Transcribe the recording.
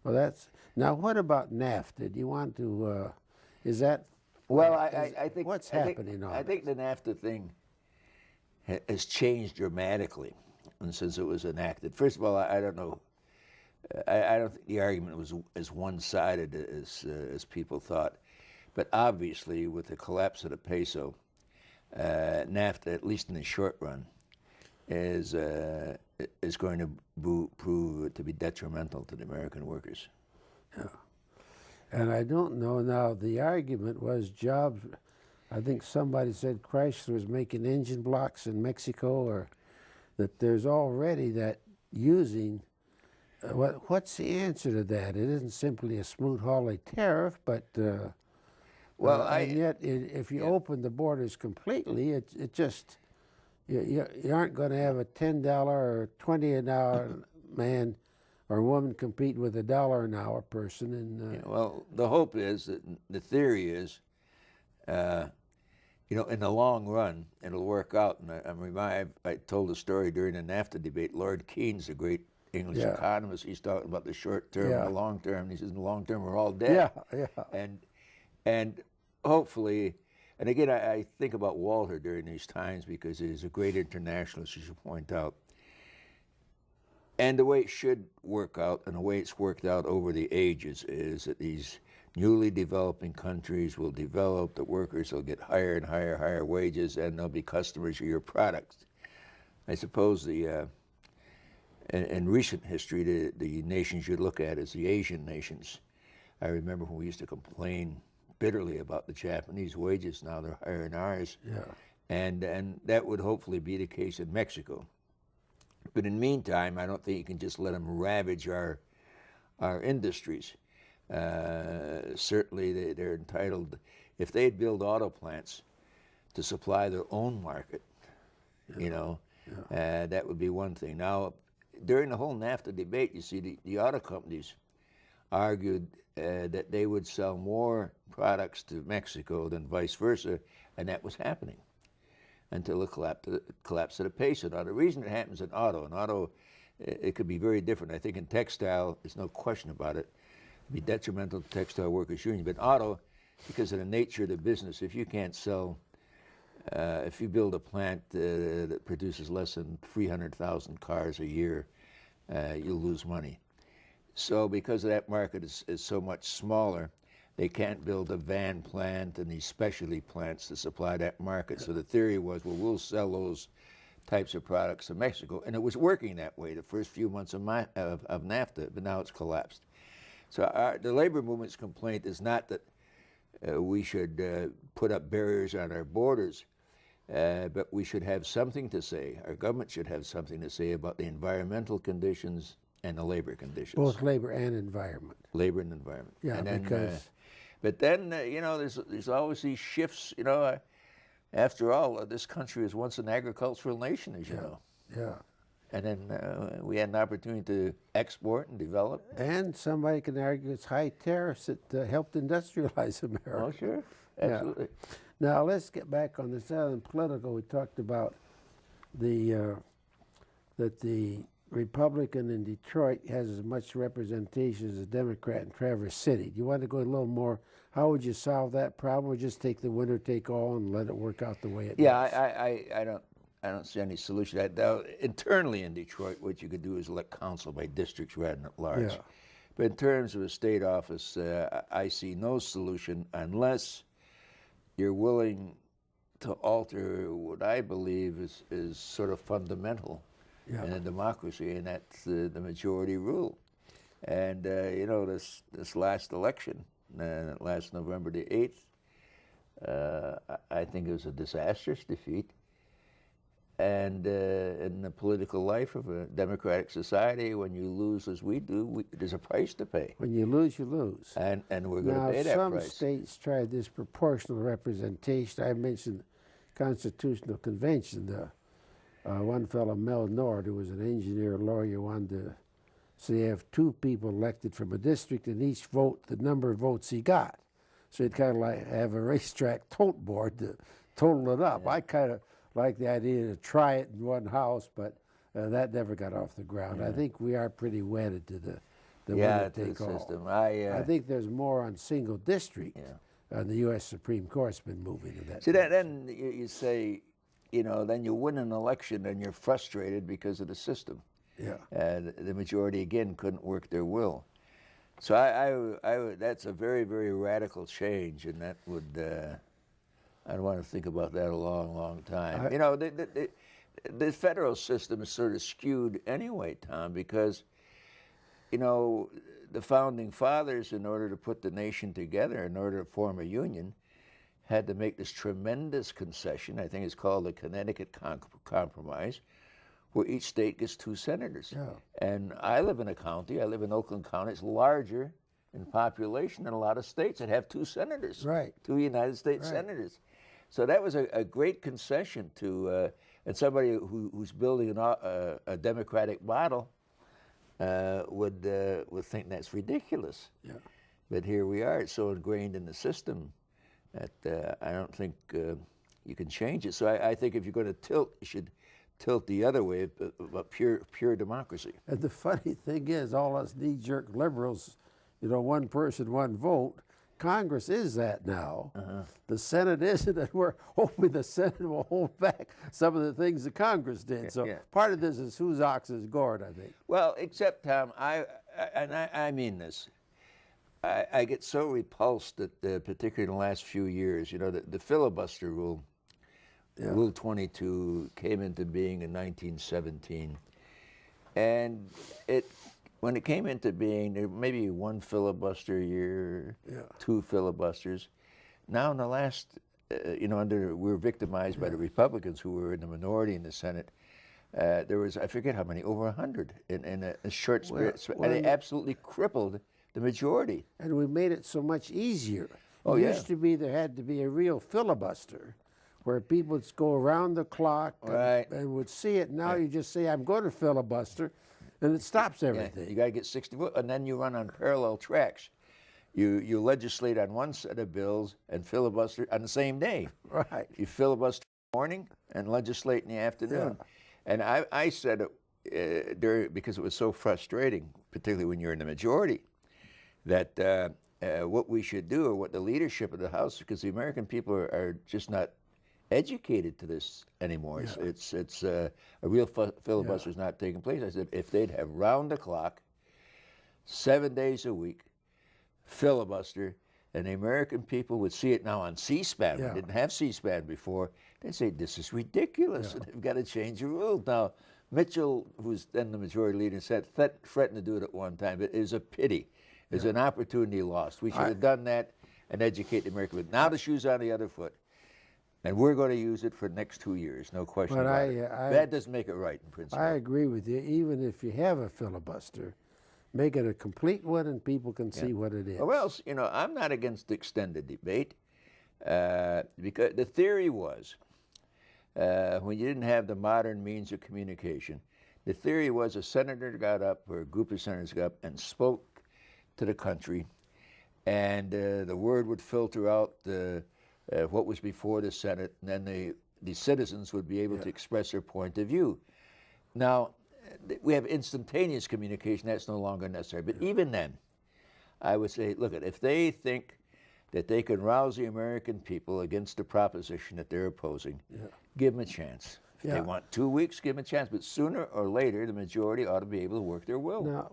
Well, that's now. What about NAFTA? Do you want to? Is that? Well, I think what's I think- happening on I it? think the NAFTA thing has changed dramatically, and since it was enacted. First of all, I don't know. I don't think the argument was as one-sided as people thought, but obviously with the collapse of the peso, NAFTA, at least in the short run, is going to prove to be detrimental to the American workers. Yeah. And I don't know now. The argument was jobs. I think somebody said Chrysler was making engine blocks in Mexico, or that there's already that using. What's the answer to that? It isn't simply a Smoot-Hawley tariff, but and yet if you open the borders completely, it just you aren't going to have a $10 or $20 an hour man or woman compete with a $1 an hour person. And well, the hope is that the theory is, in the long run, it'll work out. And I told a story during the NAFTA debate. Lord Keynes, a great English economist, he's talking about the short term and the long term. And he says, in the long term, we're all dead. And hopefully, and again, I think about Walter during these times because he's a great internationalist, as you point out. And the way it should work out, and the way it's worked out over the ages, is that these newly developing countries will develop, the workers will get higher and higher wages, and they'll be customers of your products. I suppose in recent history, the nations you look at is the Asian nations. I remember when we used to complain bitterly about the Japanese wages. Now they're higher than ours. Yeah. And that would hopefully be the case in Mexico. But in the meantime, I don't think you can just let them ravage our industries. Certainly, they're entitled, if they'd build auto plants to supply their own market, that would be one thing. Now, during the whole NAFTA debate, you see the auto companies argued that they would sell more products to Mexico than vice versa, and that was happening until the collapse of the peso. Now, the reason it happens in auto, it could be very different. I think in textile, there's no question about it. It'd be detrimental to textile workers' unions. But auto, because of the nature of the business, if you can't sell, if you build a plant that produces less than 300,000 cars a year, you'll lose money. So because that market is so much smaller, they can't build a van plant and these specialty plants to supply that market. So the theory was, well, we'll sell those types of products to Mexico. And it was working that way the first few months of NAFTA, but now it's collapsed. So the labor movement's complaint is not that we should put up barriers on our borders, but we should have something to say. Our government should have something to say about the environmental conditions and the labor conditions. both labor and environment. Labor and environment. Yeah, and then, because. But then, there's always these shifts. After all, this country was once an agricultural nation, as you know. Yeah. And then we had an opportunity to export and develop. And somebody can argue it's high tariffs that helped industrialize America. Oh, sure. Absolutely. Yeah. Now, let's get back on the Southern political. We talked about that the Republican in Detroit has as much representation as a Democrat in Traverse City. Do you want to go a little more? How would you solve that problem, or just take the winner take all and let it work out the way it does? I don't see any solution. Internally in Detroit, what you could do is elect council by districts rather than at large. Yeah. But in terms of a state office, I see no solution unless you're willing to alter what I believe is sort of fundamental in a democracy, and that's the majority rule. And this last election, last November the 8th, I think it was a disastrous defeat. And in the political life of a democratic society, when you lose as we do, there's a price to pay. When you lose, you lose. And we're going to pay that price. Now, some states tried this proportional representation. I mentioned Constitutional Convention. One fellow, Mel Nord, who was an engineer lawyer, wanted to say have two people elected from a district and each vote the number of votes he got. So you'd kind of like have a racetrack tote board to total it up. Yeah. I kind of like the idea to try it in one house, but that never got off the ground. Yeah. I think we are pretty wedded to the the yeah, winner to the take all. system. I think there's more on single district. Yeah. The U.S. Supreme Court's been moving in that See, direction. then you say, then you win an election and you're frustrated because of the system. Yeah. The majority, again, couldn't work their will. So that's a very, very radical change, and that would, I'd want to think about that a long, long time. The federal system is sort of skewed anyway, Tom, because, the founding fathers, in order to put the nation together, in order to form a union, had to make this tremendous concession. I think it's called the Connecticut Compromise, where each state gets 2 senators. Yeah. And I live in a county, I live in Oakland County, it's larger in population than a lot of states that have 2 senators. Right. 2 United States senators. So that was a great concession to, and somebody who's building a democratic model would think that's ridiculous. Yeah. But here we are, it's so ingrained in the system that I don't think you can change it. So I think if you're going to tilt, you should tilt the other way, but pure democracy. And the funny thing is, all us knee-jerk liberals, one person, one vote. Congress is that now. The Senate isn't, and we're hoping the Senate will hold back some of the things the Congress did. So part of this is whose ox is gored, I think. Well, except, Tom, I mean this. I get so repulsed that, particularly in the last few years, the filibuster rule, Rule 22, came into being in 1917. And when it came into being, there may be 1 filibuster a year, 2 filibusters. Now in the last, we were victimized by the Republicans who were in the minority in the Senate. There was, I forget how many, over 100 in a short spirit, and it absolutely crippled the majority. And we made it so much easier. Oh, it yeah. used to be there had to be a real filibuster where people would go around the clock and would see it. Now you just say, I'm going to filibuster, and it stops everything. Yeah, you got to get 60 votes, and then you run on parallel tracks. You legislate on one set of bills and filibuster on the same day. Right. You filibuster in the morning and legislate in the afternoon. And I said it because it was so frustrating, particularly when you're in the majority, that what we should do, or what the leadership of the House, because the American people are just not educated to this anymore. It's a real filibuster is not taking place. I said if they'd have round the clock, 7 days a week, filibuster, and the American people would see it now on C-SPAN. We didn't have C-SPAN before. They'd say this is ridiculous, and they've got to change the rules. Now, Mitchell, who's then the majority leader, said threatened to do it at one time, but it was a pity. It was an opportunity lost. We should have done that and educate the American people. Now the shoe's on the other foot. And we're going to use it for the next 2 years, no question about it. That doesn't make it right in principle. I agree with you. Even if you have a filibuster, make it a complete one and people can see what it is. Well, I'm not against extended debate because the theory was, when you didn't have the modern means of communication, the theory was a senator got up, or a group of senators got up and spoke to the country, and the word would filter out what was before the Senate, and then the citizens would be able to express their point of view. Now, we have instantaneous communication. That's no longer necessary. But even then, I would say, look, if they think that they can rouse the American people against the proposition that they're opposing, give them a chance. If they want 2 weeks, give them a chance. But sooner or later, the majority ought to be able to work their will. Now,